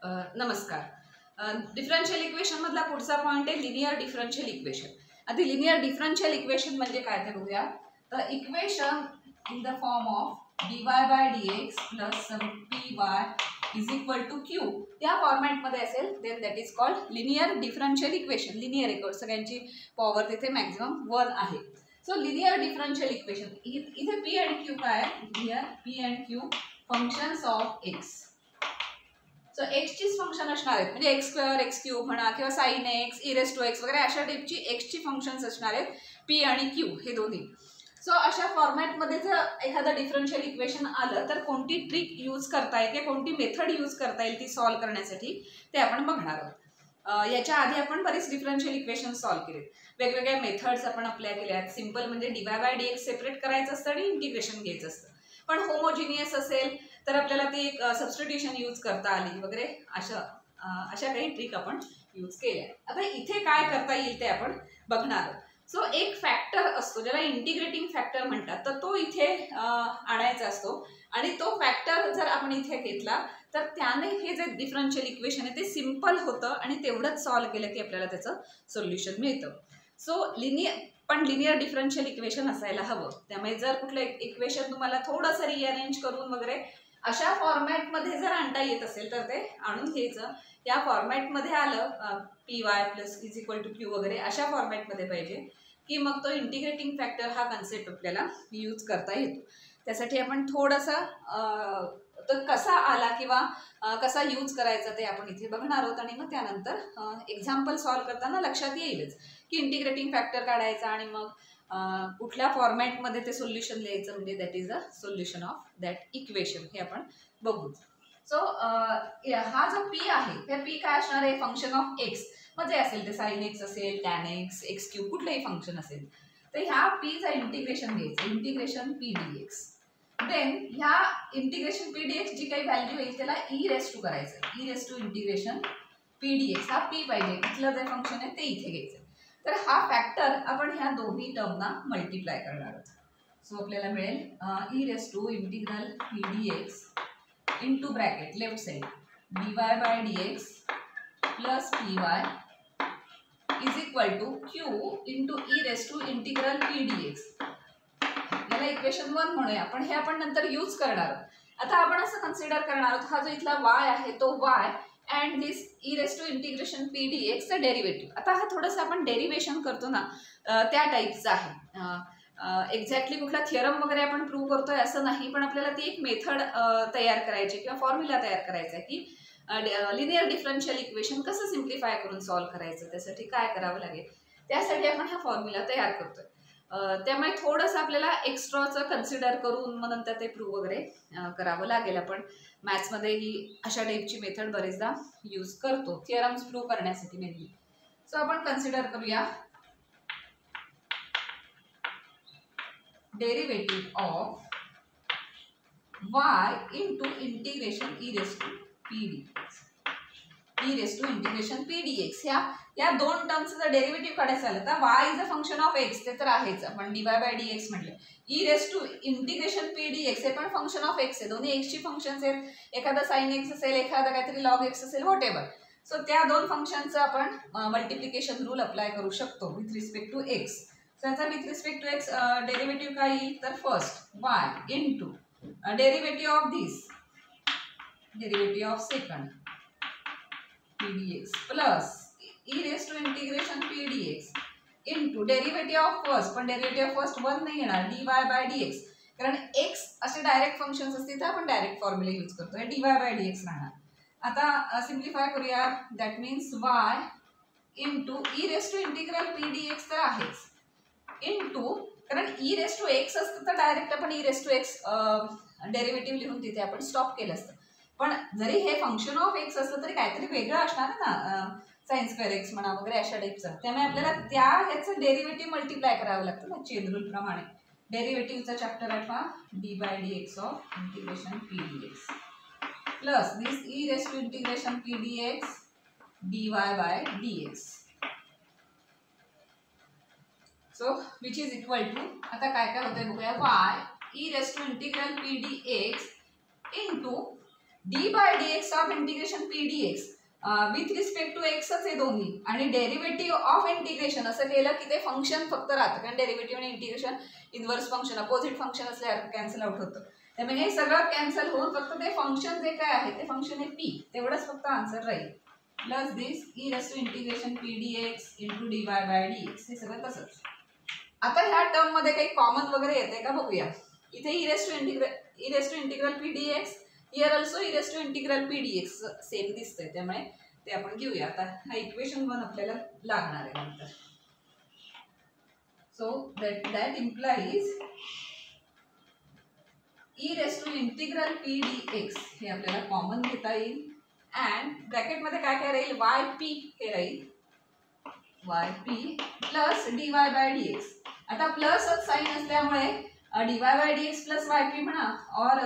नमस्कार. Differential equation मधला पुढचा पॉइंट आहे लिनियर डिफरन्शियल इक्वेशन. आता लिनियर डिफरन्शियल इक्वेशन म्हणजे काय ते बघूया. तर equation in the form of dy by dx plus py is equal to Q या फॉर्मॅटमध्ये असेल then that is called linear differential equation. Linear equation सगळ्यांची पॉवर तिथे मॅक्झिमम 1 आहे. सो लिनियर डिफरन्शियल इक्वेशन इथे पी अँड क्यू काय आहे. P and Q functions of X. So एक्सचीच फंक्शन असणार आहेत म्हणजे एक्स स्क्वेअर एक्स क्यूब म्हणा किंवा sine x e raise to x वगैरे अशा टाईपची एक्सची फंक्शन्स असणार आहेत पी आणि क्यू हे दोन्ही. सो अशा फॉर्मॅटमध्ये जर एखादं डिफरन्शियल इक्वेशन आलं तर कोणती ट्रिक यूज करता येईल किंवा कोणती मेथड यूज करता येईल ती सॉल्व्ह करण्यासाठी ते आपण बघणार आहोत. याच्या आधी आपण बरेच डिफरन्शियल इक्वेशन सॉल्व्ह केलेत. वेगवेगळ्या मेथड्स आपण अप्लाय केल्या आहेत. सिम्पल म्हणजे D Y by D x separate करायचं असतं आणि इंटिग्रेशन घ्यायचं असतं. पण होमोजिनियस असेल तर आपल्याला ती एक सबस्टिट्यूशन यूज करता आली वगैरे अशा काही ट्रिक आपण यूज केल्या. आता इथे काय करता येईल ते आपण बघणार आहोत. सो एक फॅक्टर असतो ज्याला इंटिग्रेटिंग फॅक्टर म्हणतात तर तो इथे आणायचा असतो आणि तो फॅक्टर जर आपण इथे घेतला तर त्याने हे जे डिफरन्शियल इक्वेशन आहे ते सिम्पल होतं आणि तेवढंच सॉल्व्ह केलं की आपल्याला त्याचं सोल्युशन मिळतं. सो लिनियर डिफरन्शियल इक्वेशन असायला हवं. त्यामुळे जर कुठलं इक्वेशन तुम्हाला थोडंसं रिअरेंज करून वगैरे अशा फॉर्मॅटमध्ये जर आणता येत असेल तर ते आणून घ्यायचं. या फॉर्मॅटमध्ये आलं P Y plus is equal to Q वगैरे अशा फॉर्मॅटमध्ये पाहिजे की मग तो इंटिग्रेटिंग फॅक्टर हा कन्सेप्ट आपल्याला यूज करता येतो. त्यासाठी आपण थोडासा तो कसा आला किंवा कसा यूज करायचा ते आपण इथे बघणार आहोत आणि मग त्यानंतर एक्झाम्पल सॉल्व्ह करताना लक्षात येईलच की इंटिग्रेटिंग फॅक्टर काढायचा आणि मग कुठल्या फॉर्मॅटमध्ये ते सोल्युशन लिहायचं म्हणजे that is a solution of that equation हे आपण बघू. सो हा जो पी आहे त्या पी काय असणार आहे फंक्शन ऑफ एक्स म्हणजे असेल ते साइन एक्स असेल टॅन एक्स एक्स क्यूब कुठलंही फंक्शन असेल तर ह्या पीचं इंटिग्रेशन घ्यायचं integration P D X. Then ह्या इंटिग्रेशन पी डी एक्स जी काही व्हॅल्यू येईल त्याला ई रेस टू करायचं. E raise to integration P D X हा पी पाहिजे इथलं जे फंक्शन आहे ते इथे घ्यायचं. तर हा फॅक्टर आपण ह्या दोन्ही टर्मना मल्टिप्लाय करणार आहोत. सो आपल्याला मिळेल e raise to integral P D X into bracket left side D Y by D X plus P Y is equal to Q into e raise to integral P D X. याला equation 1 म्हणूया पण हे आपण नंतर use करणार आहोत. आता आपण असं कन्सिडर करणार आहोत हा जो इथला वाय आहे तो Y and this E raise to integration P D एक्सचा डेरिव्हेटिव्ह. आता हा थोडंसं आपण डेरिव्हेशन करतो ना त्या टाईपचं आहे. एक्झॅक्टली कुठला थिअरम वगैरे आपण प्रूव्ह करतोय असं नाही पण आपल्याला ती एक मेथड तयार करायची किंवा फॉर्म्युला तयार करायचा आहे की लिनियर डिफरन्शियल इक्वेशन कसं सिम्प्लिफाय करून सॉल्व्ह करायचं. त्यासाठी काय करावं लागेल त्यासाठी आपण हा फॉर्म्युला तयार करतोय. त्यामुळे थोडंसं आपल्याला एक्स्ट्राचं कन्सिडर करून मग नंतर ते प्रूव्ह वगैरे करावं लागेल. आपण मॅथ्समध्ये ही अशा टाईपची मेथड बरेचदा यूज करतो थिअरम्स प्रूव्ह करण्यासाठी मेनली. सो आपण कन्सिडर करूया derivative of y into integration e raised to p dx. e raised to integration p dx या दोन टर्म्सचं जर डेरिव्हेटिव्ह काढायचं झालं तर y is a function of x ते तर आहेच. आपण dy बाय dx म्हटलं. e raised to integration p dx हे पण फंक्शन ऑफ x आहे. दोन्ही x ची फंक्शन्स आहेत. एखादा साइन x असेल एखादा काहीतरी लॉग x असेल व्हॉट एव्हर. सो त्या दोन फंक्शनचं आपण मल्टिप्लिकेशन रूल अप्लाय करू शकतो with respect to x. So याचा with respect to x derivative काय येईल तर first y into derivative of this derivative of second p dx plus e raised to integration p dx into derivative of first पण derivative of first 1 नाही येणार dy by dx कारण x असे direct functions असतील तर आपण direct formula use करतोय dy by dx राहणार. आता सिम्प्लिफाय करूया that means y into e raised to integral p dx तर आहेच इंटू कारण ई रेस टू एक्स असतं तर डायरेक्ट आपण e raise to x derivative लिहून तिथे आपण स्टॉप केलं असतं. पण जरी हे फंक्शन ऑफ एक्स असलं तरी काहीतरी वेगळं असणार ना साइन स्क्वेअर एक्स म्हणा वगैरे अशा टाईपचं. त्यामुळे आपल्याला त्या ह्याचं डेरिव्हेटिव्ह मल्टिप्लाय करावं लागतं ना चेन रूल प्रमाणे. डेरिव्हेटिव्हचा चॅप्टर आठवा D by D X of integration P D X plus this E raise to integration P D X D Y by D X. So which is equal to आता काय होतंय बघूया y e raise to integral P D X into d/dx of integration pdx with respect to एक्सच आहे दोन्ही आणि derivative of integration असं केलं की ते फंक्शन फक्त राहतं कारण डेरिव्हेटिव्ह आणि integration inverse function opposite function असल्यावर कॅन्सल आउट होतं. त्यामुळे हे सगळं कॅन्सल होऊन फक्त ते फंक्शन जे काय आहे ते फंक्शन आहे p तेवढंच फक्त आन्सर राहील. Plus this e raise to integration pdx into dy/dx हे सगळं तसंच. आता ह्या टर्म मध्ये काही कॉमन वगैरे येते का बघूया. इथे e raise to integral pdx here also e raise to integral pdx same दिसतंय त्यामुळे ते आपण घेऊया. आता हा इक्वेशन 1 आपल्याला लागणार आहे नंतर. So that implies e raise to integral pdx हे आपल्याला कॉमन घेता येईल अँड ब्रॅकेट मध्ये काय काय राहील yp हे राहील yp प्लस dy/dx. आता प्लस साइन असल्यामुळे dy/dx प्लस yp म्हणा और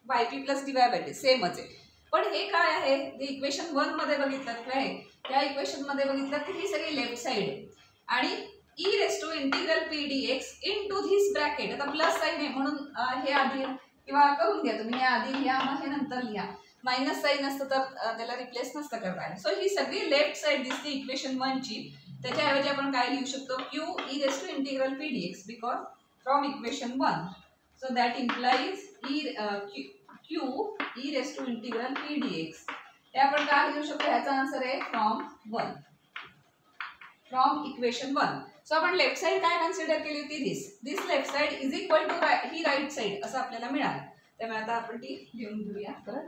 yp प्लस dy/dx सेमच आहे. पण हे काय आहे ते इक्वेशन 1 मध्ये बघितलं काय त्या इक्वेशन मध्ये बघितलं की ही सगळी लेफ्ट साइड आहे आणि e raise to integral pdx into this bracket. आता प्लस साइन आहे म्हणून हे आधी किंवा करून घ्या तुम्ही, हे आधी लिहा मग हे नंतर लिहा. मायनस साइन असतं तर त्याला रिप्लेस नसतं करता येईल. सो ही सगळी लेफ्ट साइड दिसते इक्वेशन 1 ची. त्याच्याऐवजी आपण काय लिहू शकतो q e raise to integral pdx because from equation 1. So that implies q e raise to integral pdx हे आपण काय लिहू शकतो ह्याचा आन्सर आहे फ्रॉम इक्वेशन 1. सो आपण लेफ्ट साइड काय कन्सिडर केली होती this left side is equal to ही राईट साइड असं आपल्याला मिळालं. त्यामुळे आता आपण ती लिहून घेऊया परत.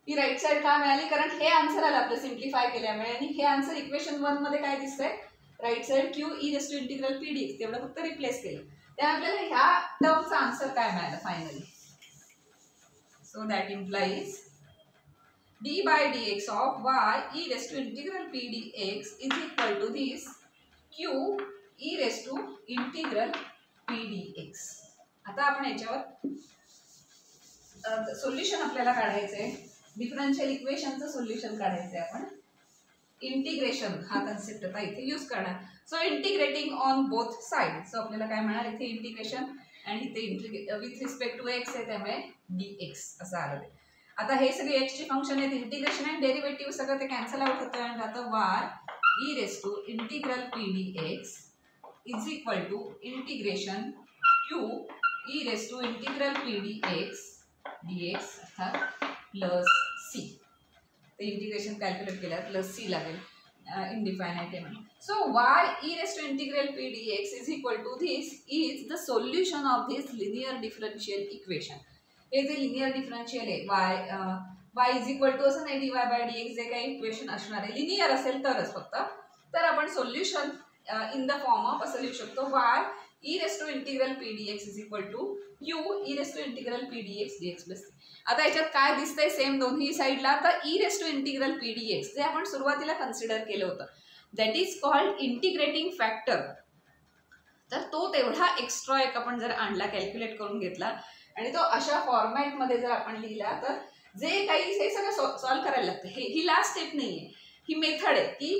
ही राईट साइड का मिळाली कारण हे आन्सर आलं आपलं सिम्प्लिफाय केल्यामुळे आणि हे आन्सर इक्वेशन 1 मध्ये काय दिसतंय right side q e raise to integral pdx तेवढं फक्त रिप्लेस केलं. त्यामुळे आपल्याला ह्या टर्मचा आन्सर काय मिळालं finally. So that implies d/dx of y e raise to integral pdx is equal to this q e raise to integral pdx. आता आपण याच्यावर सोल्युशन आपल्याला काढायचं आहे. डिफरन्शियल इक्वेशनचं सोल्युशन काढायचं आहे आपण. इंटिग्रेशन हा कन्सेप्ट आता इथे यूज करणार. So integrating on both side. So आपल्याला काय मिळणार इथे इंटिग्रेशन आणि इथे विथ रिस्पेक्ट टू एक्स आहे त्यामुळे dx असं आलं ते. आता हे सगळे x चे फंक्शन आहेत इंटिग्रेशन आणि डेरिव्हेटिव्ह सगळं ते कॅन्सल आउट होतं आणि आता y e raise to integral pdx is equal to integration q e raise to integral pdx dx अर्थात प्लस c. ते इंटिग्रेशन कॅल्क्युलेट केल्यावर प्लस c लागेल इनडिफायनाइट आहे म्हणून. So y e raise to integral pdx is equal to this is the solution of this linear differential equation. हे जे linear differential आहे y is equal to असं नाही dy/dx जे काही इक्वेशन असणार आहे लिनियर असेल तरच फक्त तर आपण solution in the form of असं लिहू शकतो y e raise to integral pdx is equal to q e raise to integral pdx dx plus. आता याच्यात काय दिसतंय सेम दोन्ही साईडला. तर e raise to integral pdx जे आपण सुरुवातीला कन्सिडर केलं होतं that is called integrating factor. तर तो तेवढा एक्स्ट्रा एक आपण जर आणला कॅल्क्युलेट करून घेतला आणि तो अशा फॉर्मॅटमध्ये जर आपण लिहिला तर जे काही हे सगळं सॉल्व्ह करायला लागतं. ही लास्ट स्टेप नाही आहे, ही मेथड आहे की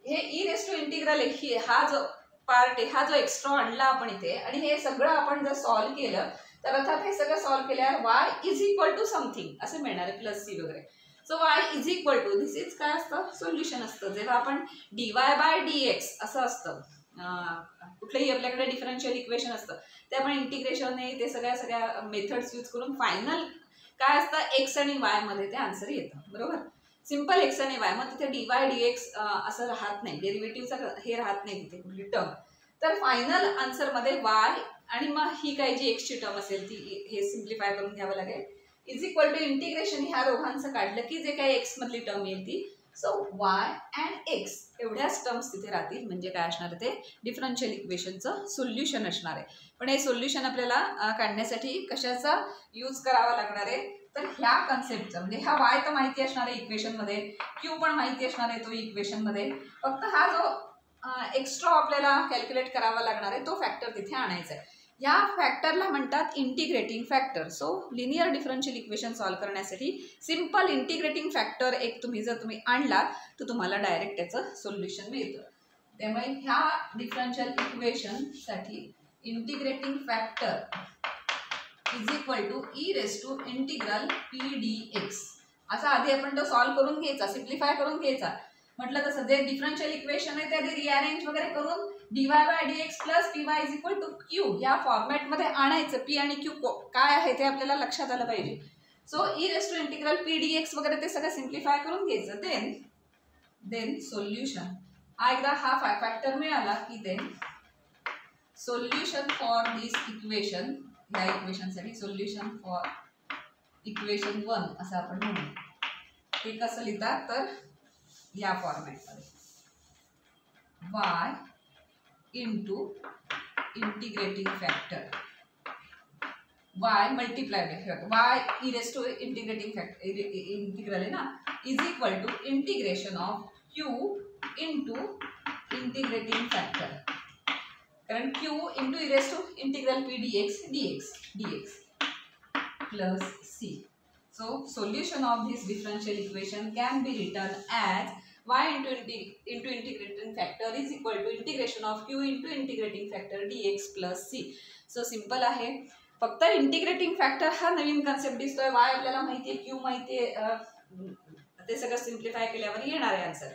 हे ई रेस टू इंटिग्रल आहे हा जो पार्ट आहे हा जो एक्स्ट्रा आणला आपण इथे आणि हे सगळं आपण जर सॉल्व्ह केलं तर अर्थात हे सगळं सॉल्व्ह केल्यावर y is equal to something असं मिळणार आहे प्लस c वगैरे. So y is equal to this is काय असतं सोल्युशन असतं. जेव्हा आपण dy/dx असं असतं कुठलंही आपल्याकडे डिफरन्शियल इक्वेशन असतं ते आपण इंटिग्रेशन आहे ते सगळ्या मेथड्स यूज करून फायनल काय असतं x आणि y मध्ये ते आन्सर येतं. बरोबर सिम्पल x आणि y. मग तिथे dy/dx असं राहत नाही डेरिव्हेटिव्हचा हे राहत नाही तिथे कुठली टर्म. तर फायनल आन्सर मध्ये y आणि मग ही काही जी x ची टर्म असेल ती हे सिम्प्लिफाय करून घ्यावं लागेल इज इक्वल टू इंटिग्रेशन ह्या दोघांचं काढलं की जे काही x मधली टर्म येईल ती. सो y अँड x एवढ्याच टर्म्स तिथे राहतील म्हणजे काय असणार आहे ते डिफरन्शियल इक्वेशनचं सोल्युशन असणार आहे. पण हे सोल्युशन आपल्याला काढण्यासाठी कशाचा यूज करावा लागणार आहे तर ह्या कन्सेप्टचा म्हणजे हा y तर माहिती असणार आहे इक्वेशनमध्ये q पण माहिती असणार आहे तो इक्वेशनमध्ये. फक्त हा जो एक्स्ट्रा आपल्याला कॅल्क्युलेट करावा लागणार आहे तो फॅक्टर तिथे आणायचा आहे. या फॅक्टरला म्हणतात integrating factor. So linear differential equation solve करण्यासाठी सिम्पल इंटिग्रेटिंग फॅक्टर एक जर तुम्ही आणलात तर तुम्हाला डायरेक्ट त्याचं सोल्युशन मिळतं. त्यामुळे ह्या डिफरन्शियल इक्वेशनसाठी integrating factor is equal to E raise to integral P D X. असा आधी आपण तो सॉल्व्ह करून घ्यायचा, सिम्प्लिफाय करून घ्यायचा. म्हटलं तसं जे डिफरन्शियल इक्वेशन आहे ते आधी रिअरेंज वगैरे करून dy by dx plus py is equal to Q या फॉर्मॅटमध्ये आणायचं. पी आणि क्यू काय आहे ते आपल्याला लक्षात आलं पाहिजे. So e raise to integral P D X वगैरे ते सगळं सिम्प्लिफाय करून घ्यायचं. Then solution. एकदा हा फॅक्टर मिळाला की then solution for this equation, या इक्वेशनसाठी सोल्युशन फॉर इक्वेशन 1 असं आपण म्हणू. ते कसं लिहितात तर या फॉर्मॅटमध्ये y into integrating factor y multiply y e raise to integrating factor integral आहे ना is equal to integration of q into integrating factor. कारण q into e raise to integral P dx plus c. So solution of this differential equation can be written as y into integrating factor is equal to integration of q into integrating factor dx plus c. So simple आहे. फक्त integrating factor हा नवीन concept दिसतोय. y आपल्याला माहिती आहे, q माहिती आहे, ते सगळं सिम्प्लिफाय केल्यावर येणार आहे आन्सर.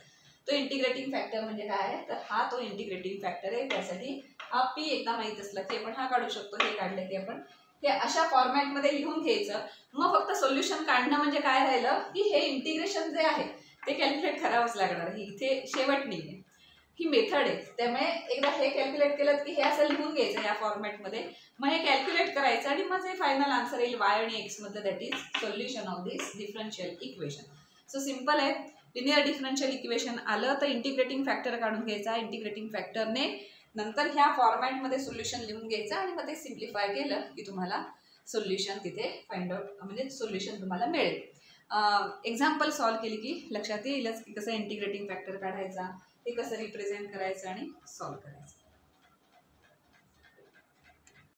तो इंटिग्रेटिंग फॅक्टर म्हणजे काय आहे तर हा तो इंटिग्रेटिंग फॅक्टर आहे. त्यासाठी हा p एकदा माहित असला की आपण हा काढू शकतो. हे काढले की आपण हे अशा फॉर्मॅटमध्ये लिहून घ्यायचं. मग फक्त सोल्युशन काढणं म्हणजे काय राहिलं की हे इंटिग्रेशन जे आहे ते कॅल्क्युलेट करावंच लागणार. ही इथे शेवट नाही आहे, ही मेथड आहे. त्यामुळे एकदा हे कॅल्क्युलेट केलं की हे असं लिहून घ्यायचं या फॉर्मॅटमध्ये. मग हे कॅल्क्युलेट करायचं आणि मग जे फायनल आन्सर येईल y आणि x मध्ये that is solution of this differential equation. So simple आहे. लिनियर डिफरन्शियल इक्वेशन आलं तर इंटिग्रेटिंग फॅक्टर काढून घ्यायचा. इंटिग्रेटिंग फॅक्टरने नंतर ह्या फॉर्मॅटमध्ये सोल्युशन लिहून घ्यायचं आणि मग ते सिम्प्लिफाय केलं की तुम्हाला सोल्युशन तिथे फाइंड आउट म्हणजे सोल्युशन तुम्हाला मिळेल. एक्झाम्पल सॉल्व्ह केली की लक्षात येईलच की कसं इंटिग्रेटिंग फॅक्टर काढायचा, ते कसं रिप्रेझेंट करायचं आणि सॉल्व्ह करायचं.